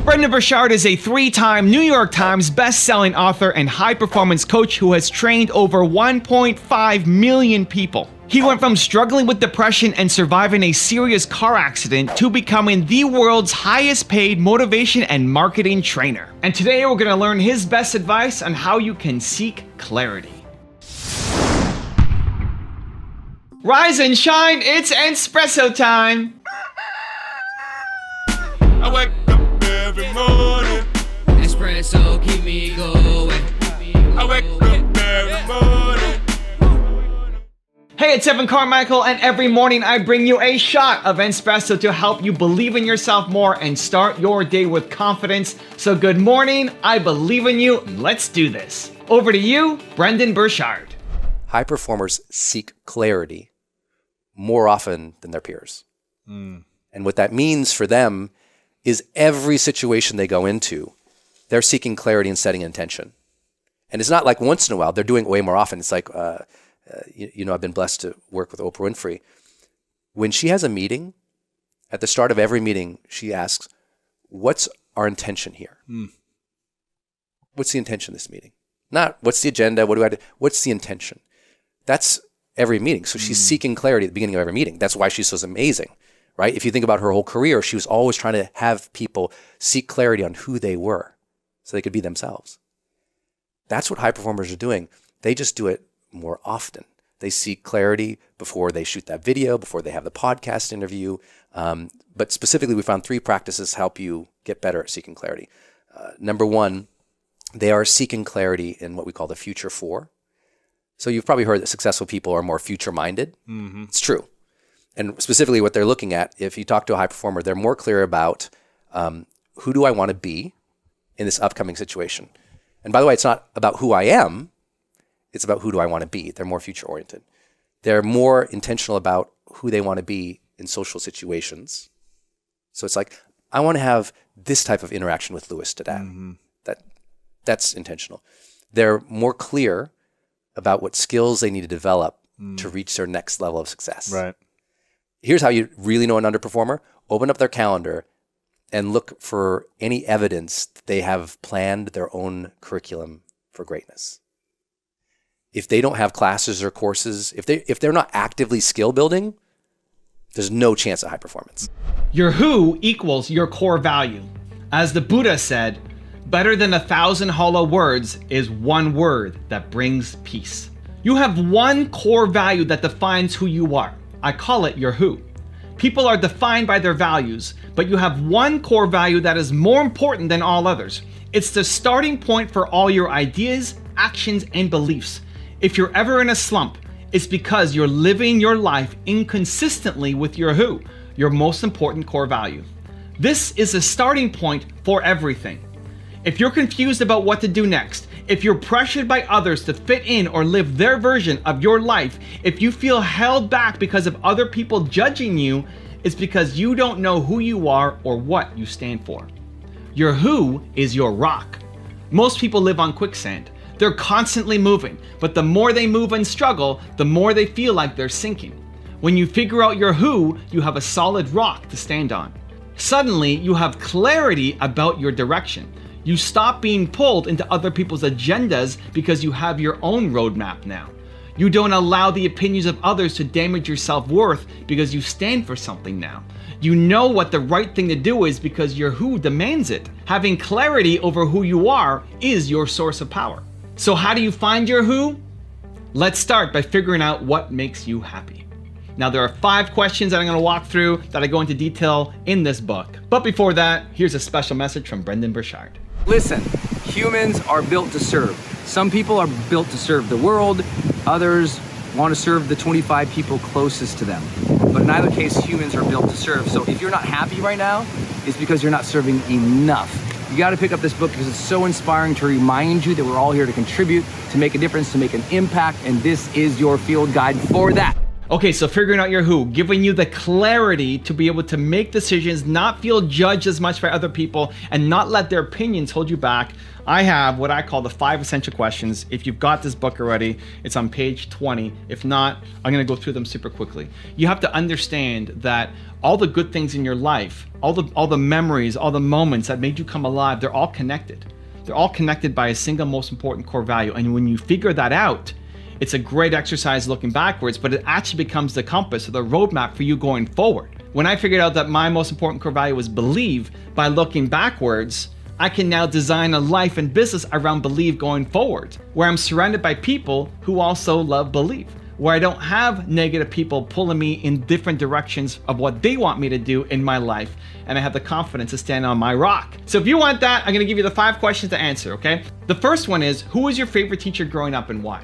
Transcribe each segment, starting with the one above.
Brendon Burchard is a 3-time New York Times best-selling author and high-performance coach who has trained over 1.5 million people. He went from struggling with depression and surviving a serious car accident to becoming the world's highest-paid motivation and marketing trainer. And today we're going to learn his best advice on how you can seek clarity. Rise and shine, it's Entspresso time! I wake up every morning. Espresso keep me going. I wake up every morning. Hey, it's Carmichael, and every morning I bring you a shot of Entspresso to help you believe in yourself more and start your day with confidence. So good morning, I believe in you, let's do this. Over to you, Brendon Burchard. High performers seek clarity more often than their peers. And what that means for them is every situation they go into, they're seeking clarity and setting intention. And it's not like once in a while, they're doing it way more often. It's like, I've been blessed to work with Oprah Winfrey. When she has a meeting, at the start of every meeting, she asks, what's our intention here? What's the intention of this meeting? Not what's the agenda, what do I do? What's the intention? That's every meeting. So she's seeking clarity at the beginning of every meeting. That's why she's so amazing, right? If you think about her whole career, she was always trying to have people seek clarity on who they were so they could be themselves. That's what high performers are doing. They just do it more often. They seek clarity before they shoot that video, before they have the podcast interview. But specifically, we found 3 practices help you get better at seeking clarity. Number 1, they are seeking clarity in what we call the future 4. So you've probably heard that successful people are more future-minded. It's true. And specifically what they're looking at, if you talk to a high performer, they're more clear about who do I want to be in this upcoming situation. And by the way, it's not about who I am, it's about who do I want to be. They're more future-oriented. They're more intentional about who they want to be in social situations. So it's like, I want to have this type of interaction with Louis today. That's intentional. They're more clear about what skills they need to develop to reach their next level of success. Right. Here's how you really know an underperformer. Open up their calendar and look for any evidence that they have planned their own curriculum for greatness. If they don't have classes or courses, if they're not actively skill building, there's no chance of high performance. Your who equals your core value. As the Buddha said, better than 1,000 hollow words is one word that brings peace. You have one core value that defines who you are. I call it your who. People are defined by their values, but you have one core value that is more important than all others. It's the starting point for all your ideas, actions, and beliefs. If you're ever in a slump, it's because you're living your life inconsistently with your who, your most important core value. This is a starting point for everything. If you're confused about what to do next, if you're pressured by others to fit in or live their version of your life, if you feel held back because of other people judging you, it's because you don't know who you are or what you stand for. Your who is your rock. Most people live on quicksand. They're constantly moving, but the more they move and struggle, the more they feel like they're sinking. When you figure out your who, you have a solid rock to stand on. Suddenly, you have clarity about your direction. You stop being pulled into other people's agendas because you have your own roadmap now. You don't allow the opinions of others to damage your self-worth because you stand for something now. You know what the right thing to do is because your who demands it. Having clarity over who you are is your source of power. So how do you find your who? Let's start by figuring out what makes you happy. Now there are 5 questions that I'm going to walk through that I go into detail in this book. But before that, here's a special message from Brendon Bruchard. Listen, humans are built to serve. Some people are built to serve the world, others want to serve the 25 people closest to them. But in either case, humans are built to serve. So if you're not happy right now, it's because you're not serving enough. You got to pick up this book because it's so inspiring to remind you that we're all here to contribute, to make a difference, to make an impact, and this is your field guide for that. Okay, so figuring out your who, giving you the clarity to be able to make decisions, not feel judged as much by other people, and not let their opinions hold you back. I have what I call the 5 essential questions. If you've got this book already, it's on page 20. If not, I'm gonna go through them super quickly. You have to understand that all the good things in your life, all the memories, all the moments that made you come alive, they're all connected. They're all connected by a single most important core value. And when you figure that out, it's a great exercise looking backwards, but it actually becomes the compass or the roadmap for you going forward. When I figured out that my most important core value was believe, by looking backwards, I can now design a life and business around believe going forward, where I'm surrounded by people who also love believe, where I don't have negative people pulling me in different directions of what they want me to do in my life, and I have the confidence to stand on my rock. So if you want that, I'm gonna give you the 5 questions to answer, okay? The first one is, who was your favorite teacher growing up and why?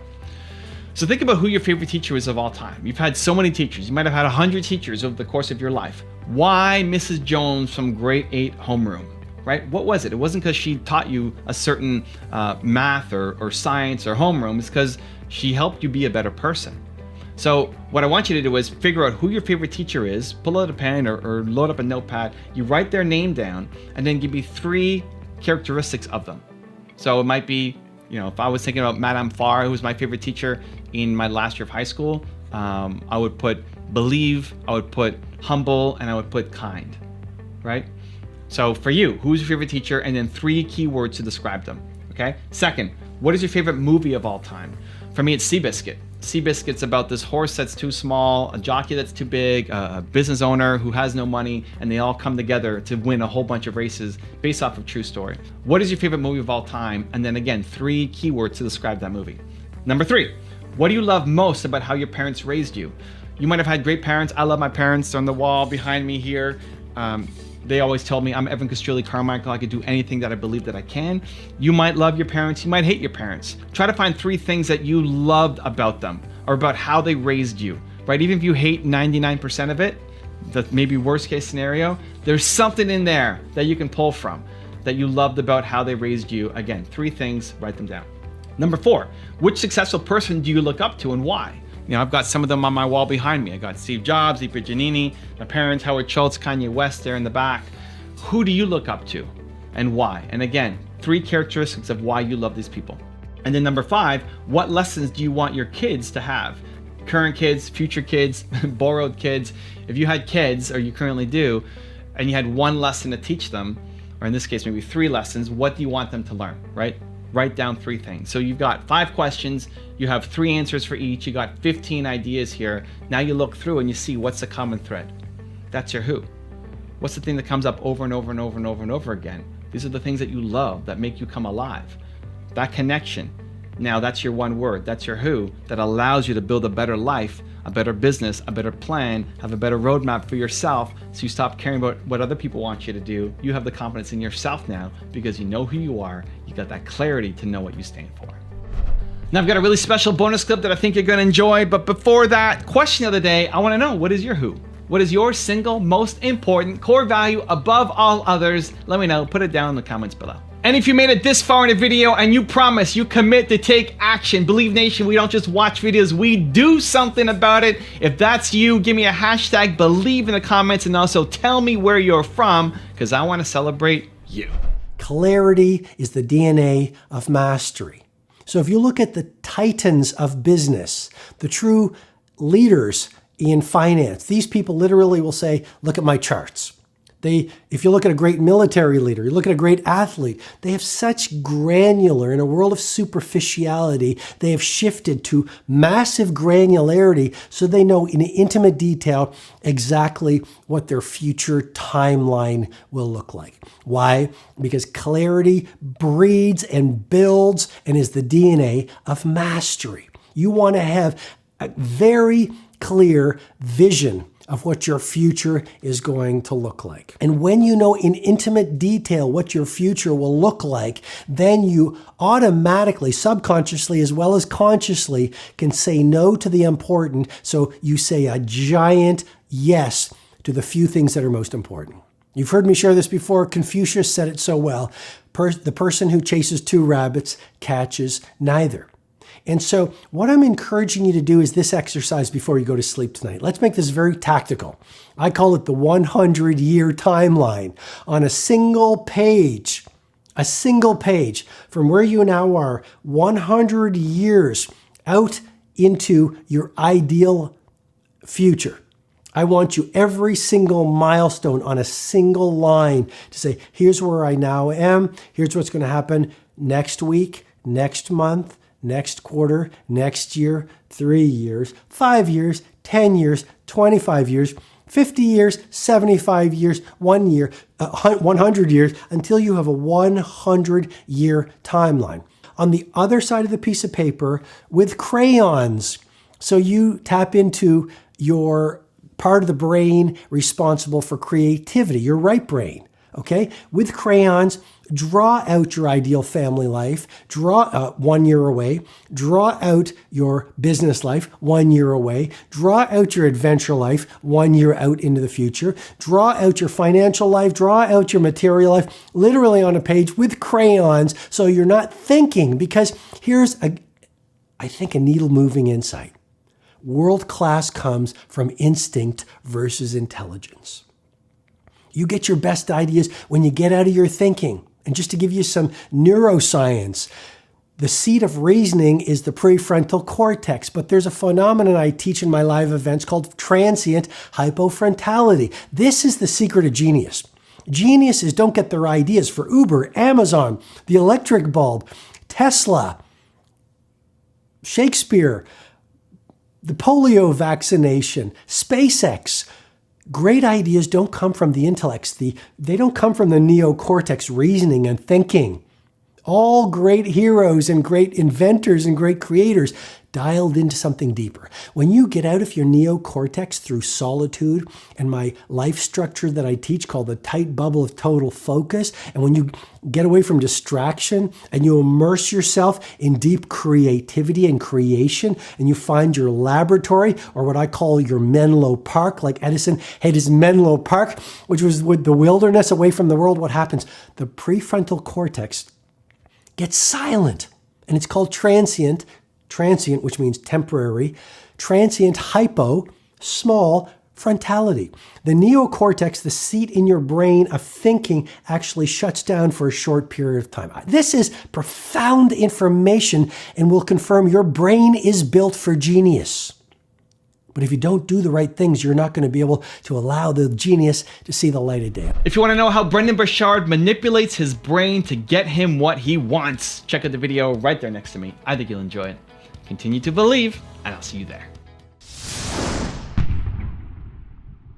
So think about who your favorite teacher is of all time. You've had so many teachers. You might have had 100 teachers over the course of your life. Why Mrs. Jones from grade 8 homeroom, right? What was it? It wasn't because she taught you a certain math or science or homeroom. It's because she helped you be a better person. So what I want you to do is figure out who your favorite teacher is, pull out a pen or load up a notepad, you write their name down, and then give me 3 characteristics of them. So it might be, if I was thinking about Madame Farr, who was my favorite teacher in my last year of high school, I would put believe, I would put humble, and I would put kind, right? So for you, who's your favorite teacher? And then 3 keywords to describe them, okay? Second, what is your favorite movie of all time? For me, it's Seabiscuit. Seabiscuit's about this horse that's too small, a jockey that's too big, a business owner who has no money, and they all come together to win a whole bunch of races based off of true story. What is your favorite movie of all time? And then again, 3 keywords to describe that movie. Number 3, what do you love most about how your parents raised you? You might have had great parents. I love my parents. They're on the wall behind me here. They always told me I'm Evan Castrilli Carmichael. I could do anything that I believe that I can. You might love your parents. You might hate your parents. Try to find 3 things that you loved about them or about how they raised you, right? Even if you hate 99% of it, the maybe worst case scenario, there's something in there that you can pull from that you loved about how they raised you. Again, 3 things, write them down. Number 4, which successful person do you look up to and why? I've got some of them on my wall behind me. I got Steve Jobs, Deepa Giannini, my parents, Howard Schultz, Kanye West there in the back. Who do you look up to and why? And again, 3 characteristics of why you love these people. And then number 5, what lessons do you want your kids to have? Current kids, future kids, borrowed kids. If you had kids, or you currently do, and you had 1 lesson to teach them, or in this case, maybe 3 lessons, what do you want them to learn, right? Write down 3 things. So you've got 5 questions, you have 3 answers for each, you got 15 ideas here. Now you look through and you see what's the common thread. That's your who. What's the thing that comes up over and over and over and over and over again? These are the things that you love, that make you come alive. That connection. Now that's your 1 word, that's your who, that allows you to build a better life, a better business, a better plan, have a better roadmap for yourself, so you stop caring about what other people want you to do. You have the confidence in yourself now because you know who you are, you got that clarity to know what you stand for. Now I've got a really special bonus clip that I think you're gonna enjoy, but before that, question of the day, I wanna know, what is your who? What is your single most important core value above all others? Let me know, put it down in the comments below. And if you made it this far in the video and you promise, you commit to take action, Believe Nation, we don't just watch videos, we do something about it. If that's you, give me a hashtag Believe in the comments, and also tell me where you're from, because I want to celebrate you. Clarity is the DNA of mastery. So if you look at the titans of business, the true leaders in finance, these people literally will say, look at my charts. If you look at a great military leader, you look at a great athlete, they have such granular, in a world of superficiality, they have shifted to massive granularity so they know in intimate detail exactly what their future timeline will look like. Why? Because clarity breeds and builds and is the DNA of mastery. You want to have a very clear vision of what your future is going to look like. And when you know in intimate detail what your future will look like, then you automatically, subconsciously as well as consciously, can say no to the important. So you say a giant yes to the few things that are most important. You've heard me share this before. Confucius said it so well. The person who chases 2 rabbits catches neither. And so what I'm encouraging you to do is this exercise before you go to sleep tonight. Let's make this very tactical. I call it the 100-year timeline. On a single page from where you now are, 100 years out into your ideal future. I want you every single milestone on a single line to say, here's where I now am. Here's what's going to happen next week, next month, next quarter, next year, 3 years, 5 years, 10 years, 25 years, 50 years, 75 years, 1 year, 100 years, until you have a 100-year timeline. On the other side of the piece of paper with crayons. So you tap into your part of the brain responsible for creativity, your right brain, okay? With crayons, draw out your ideal family life, draw 1 year away, draw out your business life 1 year away, draw out your adventure life 1 year out into the future, draw out your financial life, draw out your material life, literally on a page with crayons so you're not thinking, because here's I think a needle-moving insight. World class comes from instinct versus intelligence. You get your best ideas when you get out of your thinking. And just to give you some neuroscience, the seat of reasoning is the prefrontal cortex, but there's a phenomenon I teach in my live events called transient hypofrontality. This is the secret of genius. Geniuses don't get their ideas for Uber, Amazon, the electric bulb, Tesla, Shakespeare, the polio vaccination, SpaceX. Great ideas don't come from the intellects. They don't come from the neocortex reasoning and thinking. All great heroes and great inventors and great creators dialed into something deeper. When you get out of your neocortex through solitude and my life structure that I teach called the tight bubble of total focus, and when you get away from distraction and you immerse yourself in deep creativity and creation, and you find your laboratory, or what I call your Menlo Park, like Edison had his Menlo Park, which was with the wilderness away from the world, what happens? The prefrontal cortex gets silent, and it's called transient, which means temporary, transient hypo, small, frontality. The neocortex, the seat in your brain of thinking, actually shuts down for a short period of time. This is profound information and will confirm your brain is built for genius. But if you don't do the right things, you're not going to be able to allow the genius to see the light of day. If you want to know how Brendon Burchard manipulates his brain to get him what he wants, check out the video right there next to me. I think you'll enjoy it. Continue to believe, and I'll see you there.